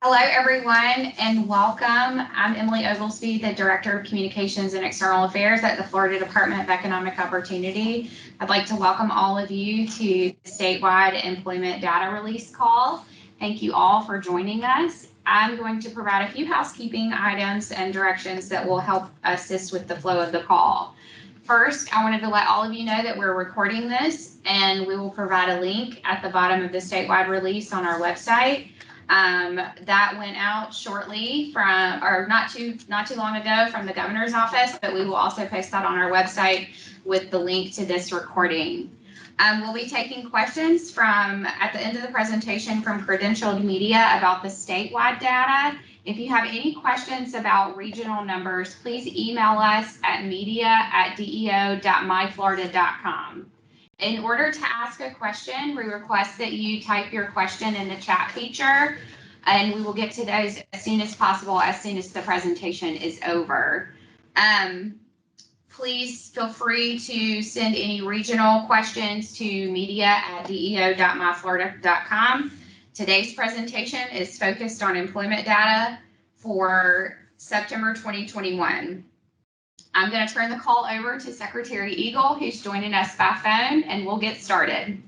Hello, everyone, and welcome. I'm Emily Oglesby, the Director of Communications and External Affairs at the Florida Department of Economic Opportunity. I'd like to welcome all of you to the statewide employment data release call. Thank you all for joining us. I'm going to provide a few housekeeping items and directions that will help assist with the flow of the call. First, I wanted to let all of you know that we're recording this, and we will provide a link at the bottom of the statewide release on our website. That went out shortly from, or not too long ago, from the governor's office, but we will also post that on our website with the link to this recording. We'll be taking questions at the end of the presentation from credentialed media about the statewide data. If you have any questions about regional numbers, please email us at media@deo.myflorida.com. In order to ask a question, we request that you type your question in the chat feature, and we will get to those as soon as possible, as soon as the presentation is over. Please feel free to send any regional questions to media@deo.myflorida.com. Today's presentation is focused on employment data for September 2021. I'm going to turn the call over to Secretary Eagle, who's joining us by phone, and we'll get started.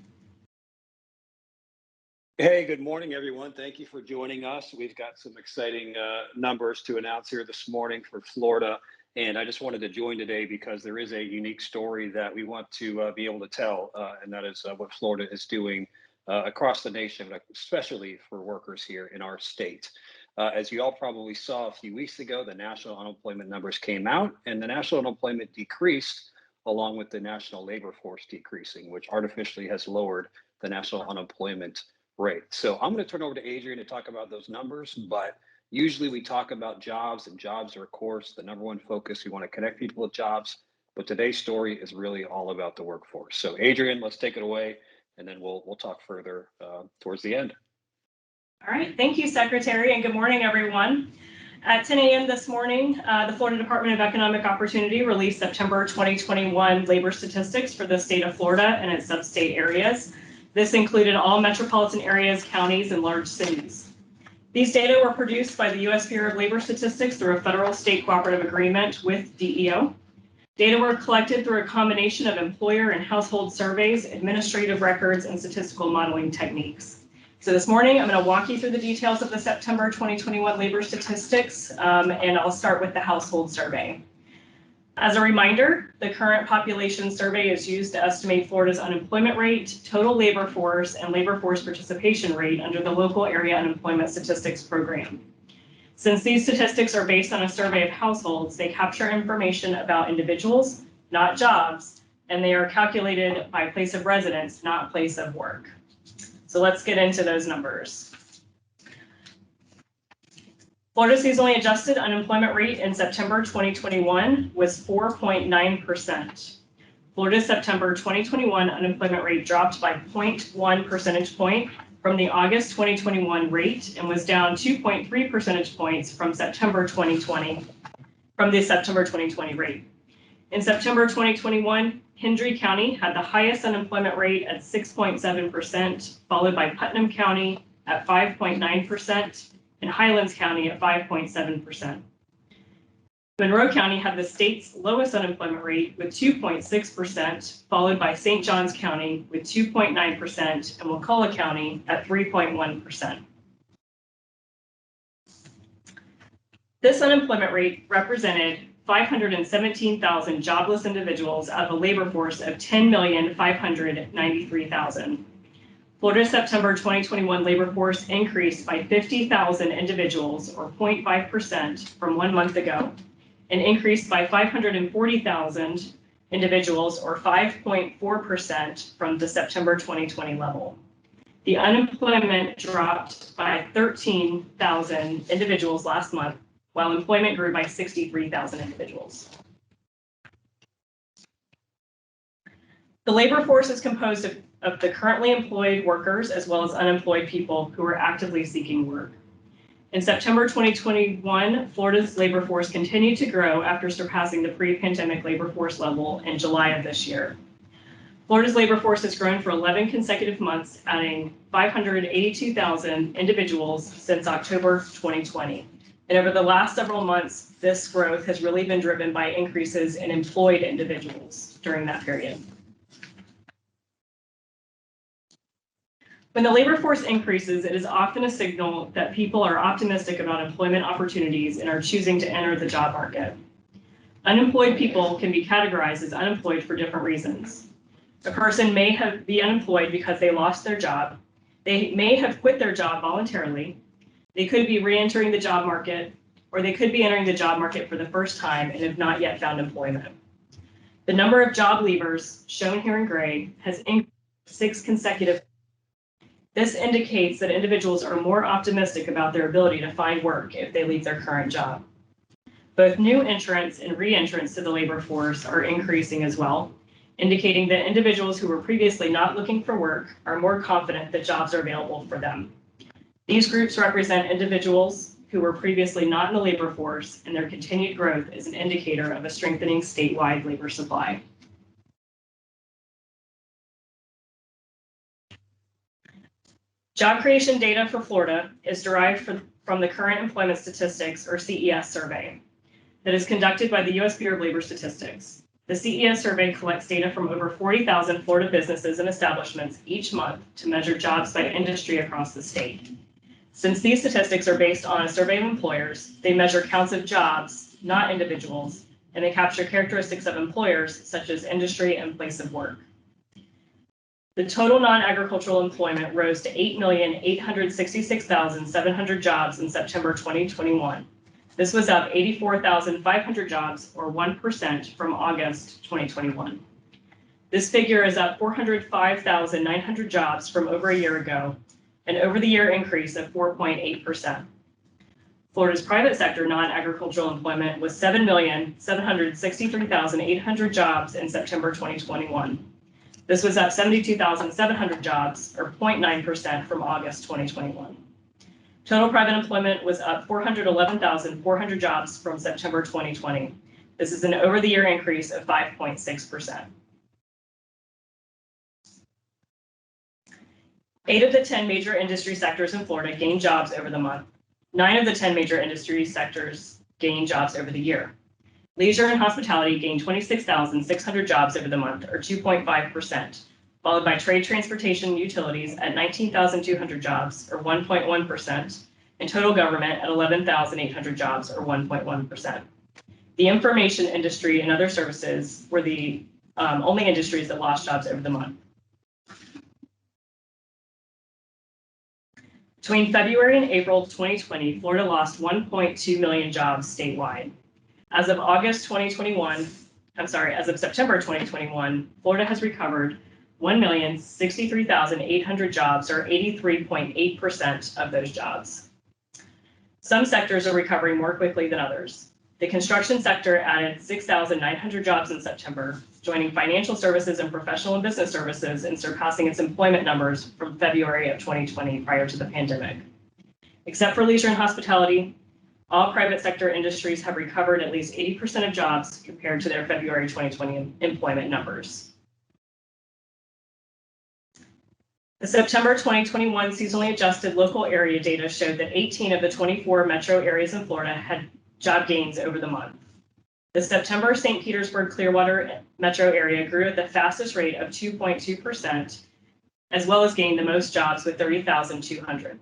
Hey, good morning, everyone. Thank you for joining us. We've got some exciting numbers to announce here this morning for Florida, and I just wanted to join today because there is a unique story that we want to be able to tell, and that is what Florida is doing across the nation, especially for workers here in our state. As you all probably saw a few weeks ago, the national unemployment numbers came out, and the national unemployment decreased along with the national labor force decreasing, which artificially has lowered the national unemployment rate. So I'm going to turn over to Adrian to talk about those numbers, but usually we talk about jobs, and jobs are, of course, the number one focus. We want to connect people with jobs, but today's story is really all about the workforce. So Adrian, let's take it away, and then we'll talk further towards the end. All right, thank you, Secretary, and good morning, everyone. At 10 a.m. this morning, the Florida Department of Economic Opportunity released September 2021 labor statistics for the state of Florida and its sub-state areas. This included all metropolitan areas, counties, and large cities. These data were produced by the U.S. Bureau of Labor Statistics through a federal-state cooperative agreement with DEO. Data were collected through a combination of employer and household surveys, administrative records, and statistical modeling techniques. So this morning, I'm going to walk you through the details of the September 2021 labor statistics, and I'll start with the household survey. As a reminder, the current population survey is used to estimate Florida's unemployment rate, total labor force, and labor force participation rate under the local area unemployment statistics program. Since these statistics are based on a survey of households, they capture information about individuals, not jobs, and they are calculated by place of residence, not place of work. So let's get into those numbers. Florida's seasonally adjusted unemployment rate in September 2021 was 4.9%. Florida's September 2021 unemployment rate dropped by 0.1 percentage point from the August 2021 rate and was down 2.3 percentage points from the September 2020 rate. In September 2021, Hendry County had the highest unemployment rate at 6.7%, followed by Putnam County at 5.9%, and Highlands County at 5.7%. Monroe County had the state's lowest unemployment rate with 2.6%, followed by St. Johns County with 2.9% and Wakulla County at 3.1%. This unemployment rate represented 517,000 jobless individuals out of a labor force of 10,593,000. Florida's September 2021 labor force increased by 50,000 individuals, or 0.5% from 1 month ago, and increased by 540,000 individuals, or 5.4% from the September 2020 level. The unemployment dropped by 13,000 individuals last month, while employment grew by 63,000 individuals. The labor force is composed of the currently employed workers as well as unemployed people who are actively seeking work. In September 2021, Florida's labor force continued to grow after surpassing the pre-pandemic labor force level in July of this year. Florida's labor force has grown for 11 consecutive months, adding 582,000 individuals since October 2020. And over the last several months, this growth has really been driven by increases in employed individuals during that period. When the labor force increases, it is often a signal that people are optimistic about employment opportunities and are choosing to enter the job market. Unemployed people can be categorized as unemployed for different reasons. A person may be unemployed because they lost their job. They may have quit their job voluntarily. They could be re-entering the job market, or they could be entering the job market for the first time and have not yet found employment. The number of job leavers, shown here in gray, has increased 6 consecutive. This indicates that individuals are more optimistic about their ability to find work if they leave their current job. Both new entrants and re-entrants to the labor force are increasing as well, indicating that individuals who were previously not looking for work are more confident that jobs are available for them. These groups represent individuals who were previously not in the labor force, and their continued growth is an indicator of a strengthening statewide labor supply. Job creation data for Florida is derived from the Current Employment Statistics, or CES survey, that is conducted by the U.S. Bureau of Labor Statistics. The CES survey collects data from over 40,000 Florida businesses and establishments each month to measure jobs by industry across the state. Since these statistics are based on a survey of employers, they measure counts of jobs, not individuals, and they capture characteristics of employers such as industry and place of work. The total non-agricultural employment rose to 8,866,700 jobs in September 2021. This was up 84,500 jobs, or 1%, from August 2021. This figure is up 405,900 jobs from over a year ago, an over-the-year increase of 4.8%. Florida's private sector non-agricultural employment was 7,763,800 jobs in September 2021. This was up 72,700 jobs, or 0.9%, from August 2021. Total private employment was up 411,400 jobs from September 2020. This is an over-the-year increase of 5.6%. 8 of the 10 major industry sectors in Florida gained jobs over the month. 9 of the 10 major industry sectors gained jobs over the year. Leisure and hospitality gained 26,600 jobs over the month, or 2.5%, followed by trade, transportation, and utilities at 19,200 jobs, or 1.1%, and total government at 11,800 jobs, or 1.1%. The information industry and other services were the only industries that lost jobs over the month. Between February and April 2020, Florida lost 1.2 million jobs statewide. As of September 2021, Florida has recovered 1,063,800 jobs, or 83.8% of those jobs. Some sectors are recovering more quickly than others. The construction sector added 6,900 jobs in September, joining financial services and professional and business services in surpassing its employment numbers from February of 2020 prior to the pandemic. Except for leisure and hospitality, all private sector industries have recovered at least 80% of jobs compared to their February 2020 employment numbers. The September 2021 seasonally adjusted local area data showed that 18 of the 24 metro areas in Florida had job gains over the month. The September St. Petersburg Clearwater metro area grew at the fastest rate of 2.2%, as well as gained the most jobs with 30,200.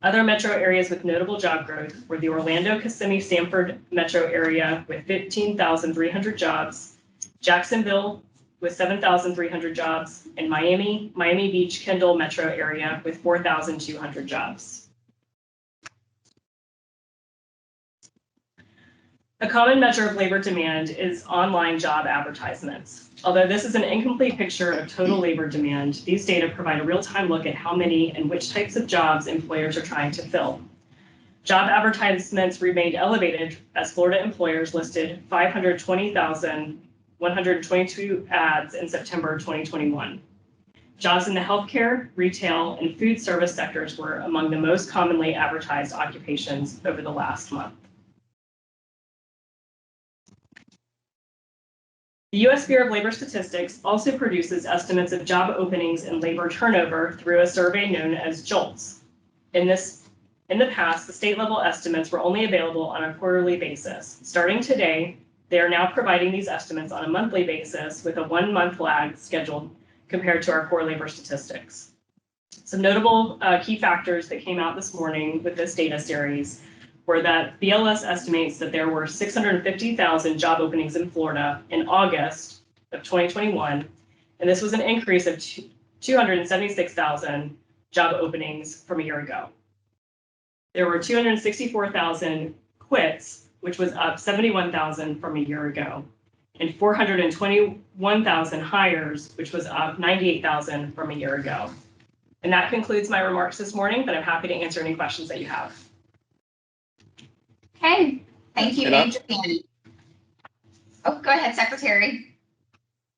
Other metro areas with notable job growth were the Orlando, Kissimmee, Sanford metro area with 15,300 jobs, Jacksonville with 7,300 jobs, and Miami Beach, Kendall metro area with 4,200 jobs. A common measure of labor demand is online job advertisements. Although this is an incomplete picture of total labor demand, these data provide a real-time look at how many and which types of jobs employers are trying to fill. Job advertisements remained elevated as Florida employers listed 520,122 ads in September 2021. Jobs in the healthcare, retail, and food service sectors were among the most commonly advertised occupations over the last month. The U.S. Bureau of Labor Statistics also produces estimates of job openings and labor turnover through a survey known as JOLTS. In the past, the state level estimates were only available on a quarterly basis. Starting today, they are now providing these estimates on a monthly basis with a 1-month lag scheduled compared to our core labor statistics. Some notable key factors that came out this morning with this data series were that BLS estimates that there were 650,000 job openings in Florida in August of 2021, and this was an increase of 276,000 job openings from a year ago. There were 264,000 quits, which was up 71,000 from a year ago, and 421,000 hires, which was up 98,000 from a year ago. And that concludes my remarks this morning, but I'm happy to answer any questions that you have. Okay, thank you, Adrian. Oh, go ahead, Secretary.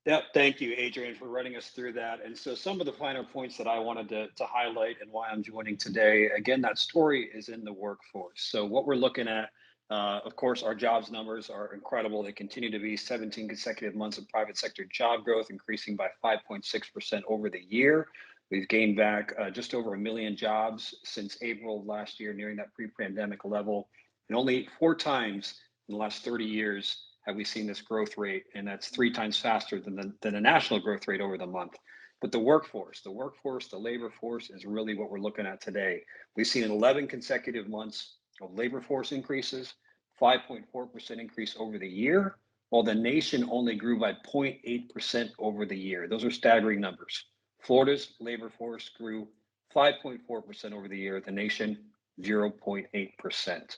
Yep, thank you, Adrian, for running us through that. And so some of the finer points that I wanted to highlight and why I'm joining today, again, that story is in the workforce. So what we're looking at, of course, our jobs numbers are incredible. They continue to be 17 consecutive months of private sector job growth, increasing by 5.6% over the year. We've gained back just over 1 million jobs since April of last year, nearing that pre-pandemic level. And only 4 times in the last 30 years have we seen this growth rate, and that's 3 times faster than the national growth rate over the month. But the workforce, the labor force is really what we're looking at today. We've seen 11 consecutive months of labor force increases, 5.4% increase over the year, while the nation only grew by 0.8% over the year. Those are staggering numbers. Florida's labor force grew 5.4% over the year, the nation 0.8%.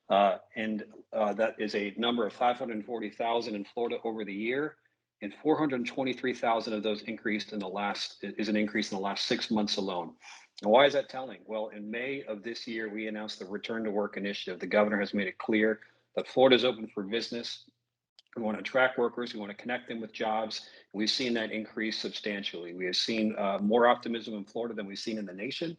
That is a number of 540,000 in Florida over the year, and 423,000 of those increased in the last 6 months alone. And why is that telling? Well, in May of this year, we announced the Return to Work initiative. The governor has made it clear that Florida is open for business. We want to attract workers. We want to connect them with jobs. We've seen that increase substantially. We have seen more optimism in Florida than we've seen in the nation.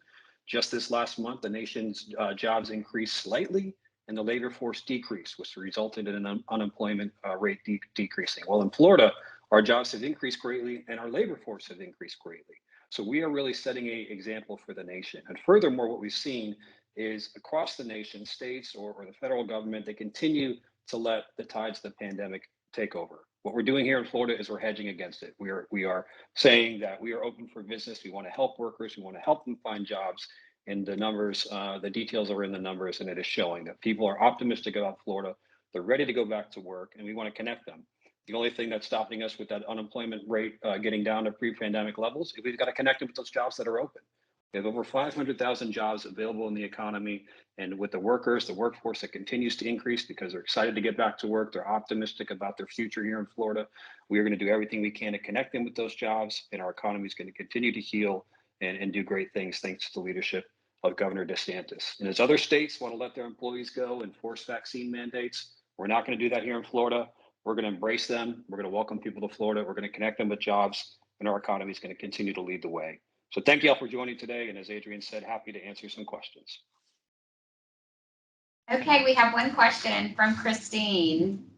Just this last month, the nation's jobs increased slightly, and the labor force decreased, which resulted in an unemployment rate decreasing. Well, in Florida, our jobs have increased greatly, and our labor force has increased greatly. So we are really setting an example for the nation. And furthermore, what we've seen is across the nation, states or the federal government, they continue to let the tides of the pandemic take over. What we're doing here in Florida is we're hedging against it. We are saying that we are open for business. We want to help workers. We want to help them find jobs. And the numbers, the details are in the numbers, and it is showing that people are optimistic about Florida. They're ready to go back to work, and we want to connect them. The only thing that's stopping us with that unemployment rate getting down to pre-pandemic levels is we've got to connect them with those jobs that are open. We have over 500,000 jobs available in the economy, and with the workers, the workforce that continues to increase because they're excited to get back to work. They're optimistic about their future here in Florida. We are going to do everything we can to connect them with those jobs, and our economy is going to continue to heal and do great things thanks to the leadership of Governor DeSantis. And as other states want to let their employees go and force vaccine mandates, we're not going to do that here in Florida. We're going to embrace them. We're going to welcome people to Florida. We're going to connect them with jobs, and our economy is going to continue to lead the way. So thank you all for joining today. And as Adrian said, happy to answer some questions. Okay, we have one question from Christine.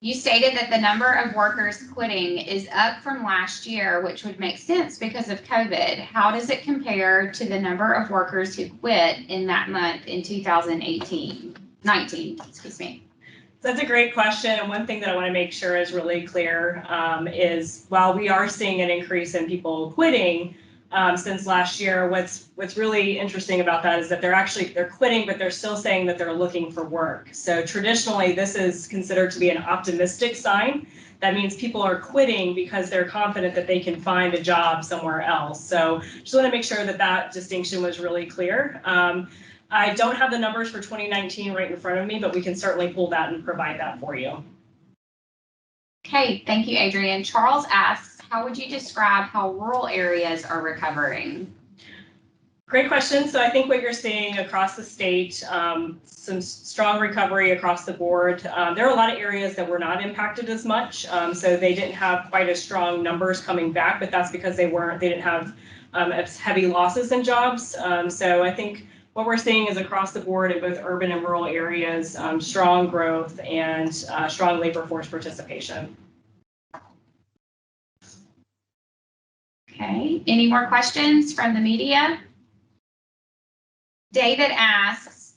You stated that the number of workers quitting is up from last year, which would make sense because of COVID. How does it compare to the number of workers who quit in that month in 19, excuse me? That's a great question. And one thing that I want to make sure is really clear is while we are seeing an increase in people quitting since last year, what's really interesting about that is that they're quitting, but they're still saying that they're looking for work. So traditionally, this is considered to be an optimistic sign. That means people are quitting because they're confident that they can find a job somewhere else. So just want to make sure that that distinction was really clear. I don't have the numbers for 2019 right in front of me, but we can certainly pull that and provide that for you. Okay, thank you, Adrian. Charles asks, how would you describe how rural areas are recovering? Great question. So I think what you're seeing across the state, some strong recovery across the board. There are a lot of areas that were not impacted as much, so they didn't have quite as strong numbers coming back, but that's because they didn't have as heavy losses in jobs. So I think what we're seeing is across the board in both urban and rural areas, strong growth and strong labor force participation. Okay, any more questions from the media? David asks,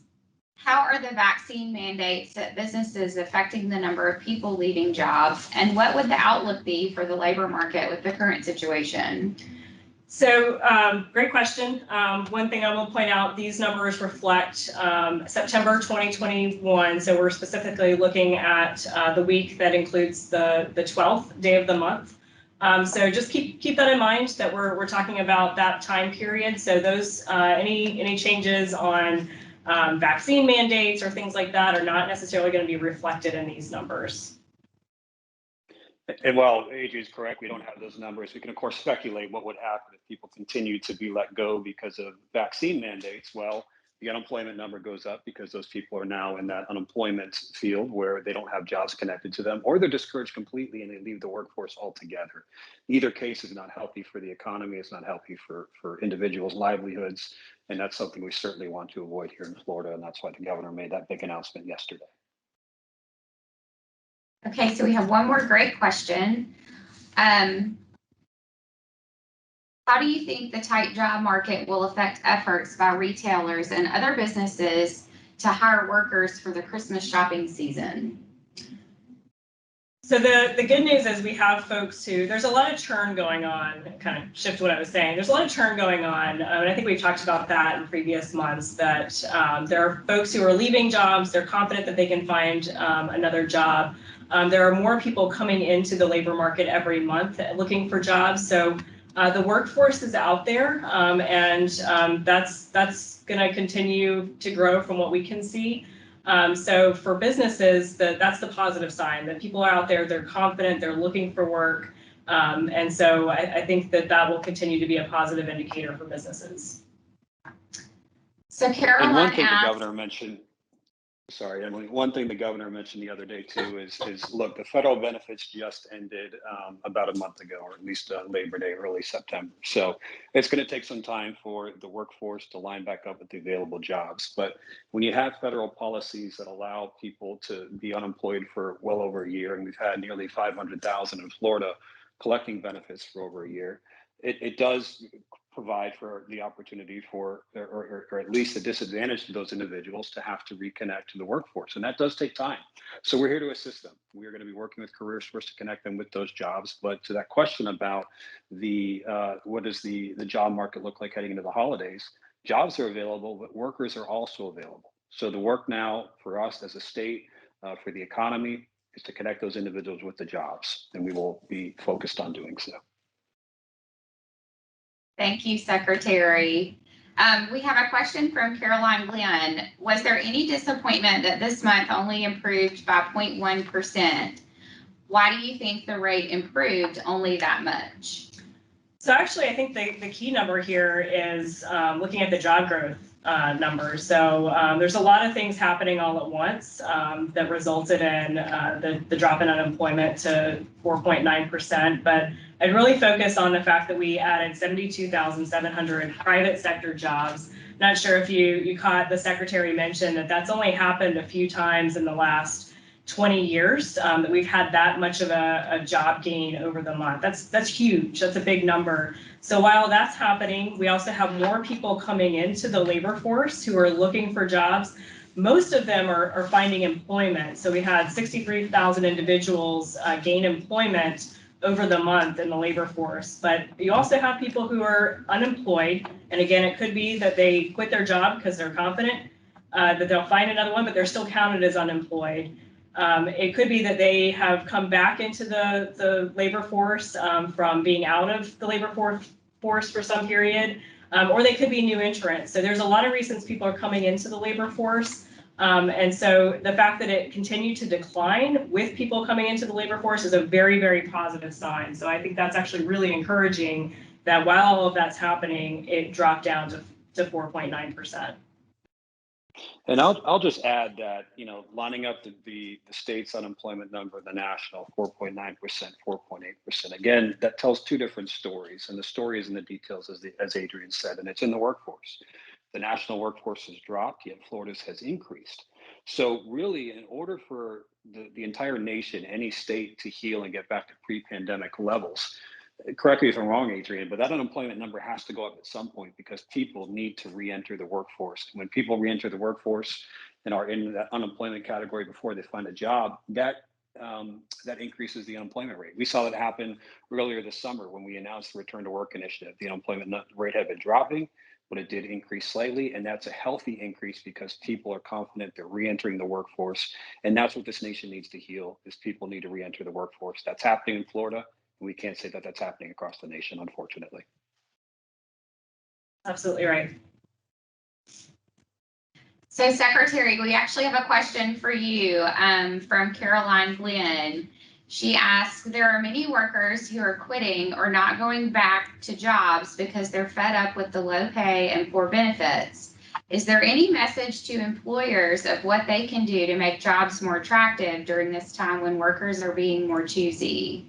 how are the vaccine mandates at businesses affecting the number of people leaving jobs? And what would the outlook be for the labor market with the current situation? So great question. One thing I will point out, these numbers reflect September 2021. So we're specifically looking at the week that includes the 12th day of the month. So just keep that in mind that we're talking about that time period. So those any changes on vaccine mandates or things like that are not necessarily going to be reflected in these numbers. And while Adrian's correct, we don't have those numbers. We can, of course, speculate what would happen if people continue to be let go because of vaccine mandates. Well, the unemployment number goes up because those people are now in that unemployment field where they don't have jobs connected to them, or they're discouraged completely and they leave the workforce altogether. Either case is not healthy for the economy. It's not healthy for individuals' livelihoods. And that's something we certainly want to avoid here in Florida. And that's why the governor made that big announcement yesterday. Okay, so we have one more great question. How do you think the tight job market will affect efforts by retailers and other businesses to hire workers for the Christmas shopping season? So the good news is we have folks who, there's a lot of churn going on, kind of shift what I was saying. There's a lot of churn going on, and I think we've talked about that in previous months, that there are folks who are leaving jobs, they're confident that they can find another job. There are more people coming into the labor market every month looking for jobs. So the workforce is out there, and that's going to continue to grow from what we can see. So for businesses, that's the positive sign, that people are out there, they're confident, they're looking for work. And so I think that will continue to be a positive indicator for businesses. So Caroline, and one thing the governor mentioned, sorry, Emily, one thing the governor mentioned the other day too is look, the federal benefits just ended about a month ago, or at least Labor Day, early September. So it's going to take some time for the workforce to line back up with the available jobs. But when you have federal policies that allow people to be unemployed for well over a year, and we've had nearly 500,000 in Florida collecting benefits for over a year, it does provide for the opportunity for, or at least a disadvantage to those individuals to have to reconnect to the workforce. And that does take time. So we're here to assist them. We're going to be working with CareerSource to connect them with those jobs. But to that question about what does the job market look like heading into the holidays, jobs are available, but workers are also available. So the work now for us as a state, for the economy, is to connect those individuals with the jobs. And we will be focused on doing so. Thank you, Secretary. We have a question from Caroline Glenn. Was there any disappointment that this month only improved by 0.1%? Why do you think the rate improved only that much? So actually, I think the key number here is looking at the job growth numbers. So there's a lot of things happening all at once that resulted in the drop in unemployment to 4.9%. But I'd really focus on the fact that we added 72,700 private sector jobs. Not sure if you caught the secretary mention that that's only happened a few times in the last 20 years that we've had that much of a job gain over the month. That's huge. That's a big number. So while that's happening, we also have more people coming into the labor force who are looking for jobs. Most of them are finding employment. So we had 63,000 individuals gain employment over the month in the labor force. But you also have people who are unemployed. And again, it could be that they quit their job because they're confident that they'll find another one, but they're still counted as unemployed. It could be that they have come back into the labor force from being out of the labor force for some period, or they could be new entrants. So there's a lot of reasons people are coming into the labor force. And so the fact that it continued to decline with people coming into the labor force is a very, very positive sign. So I think that's actually really encouraging that while all of that's happening, it dropped down to 4.9%. And I'll just add that, lining up the state's unemployment number, the national 4.9%, 4.8%. Again, that tells two different stories, and the story is in the details, as Adrian said, and it's in the workforce. The national workforce has dropped, yet Florida's has increased. So really, in order for the entire nation, any state, to heal and get back to pre-pandemic levels, correct me if I'm wrong, Adrian, but that unemployment number has to go up at some point because people need to re-enter the workforce. When people re-enter the workforce and are in that unemployment category before they find a job, that increases the unemployment rate. We saw that happen earlier this summer when we announced the Return to Work initiative. The unemployment rate had been dropping, but it did increase slightly, and that's a healthy increase because people are confident they're re-entering the workforce, and that's what this nation needs to heal. Is people need to re-enter the workforce. That's happening in Florida. We can't say that that's happening across the nation, unfortunately. Absolutely right. So Secretary, we actually have a question for you from Caroline Glenn. She asks, there are many workers who are quitting or not going back to jobs because they're fed up with the low pay and poor benefits. Is there any message to employers of what they can do to make jobs more attractive during this time when workers are being more choosy?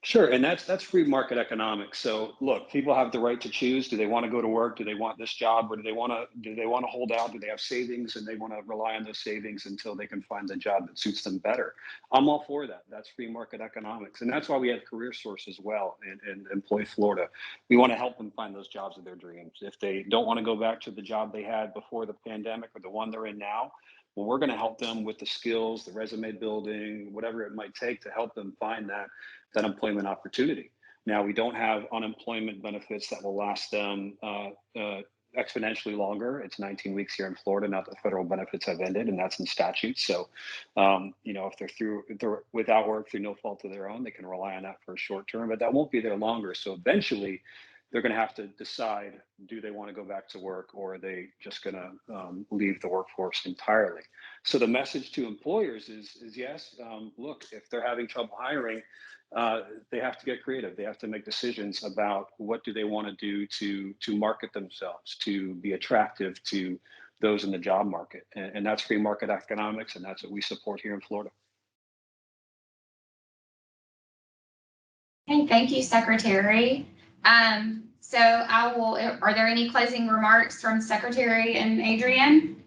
Sure, and that's free market economics. So look, people have the right to choose. Do they want to go to work? Do they want this job, or do they want to hold out? Do they have savings and they want to rely on those savings until they can find the job that suits them better? I'm all for that. That's free market economics, and that's why we have Career Source as well and Employ Florida. We want to help them find those jobs of their dreams. If they don't want to go back to the job they had before the pandemic or the one they're in now, well, we're going to help them with the skills, the resume building, whatever it might take to help them find that employment opportunity. Now, we don't have unemployment benefits that will last them exponentially longer. It's 19 weeks here in Florida. Now the federal benefits have ended, and that's in statute. So, if they're without work through no fault of their own, they can rely on that for a short term, but that won't be there longer. So eventually, they're going to have to decide, do they want to go back to work, or are they just going to leave the workforce entirely? So the message to employers is yes, look, if they're having trouble hiring, they have to get creative. They have to make decisions about what do they want to do to market themselves, to be attractive to those in the job market. And that's free market economics, and that's what we support here in Florida. Okay, thank you, Secretary. So are there any closing remarks from Secretary and Adrian?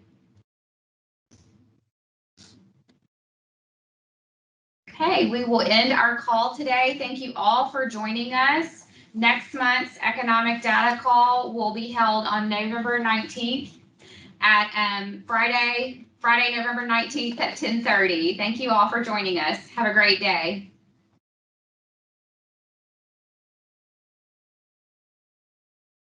Okay, we will end our call today. Thank you all for joining us. Next month's economic data call will be held on November 19th at Friday, November 19th at 10:30. Thank you all for joining us. Have a great day.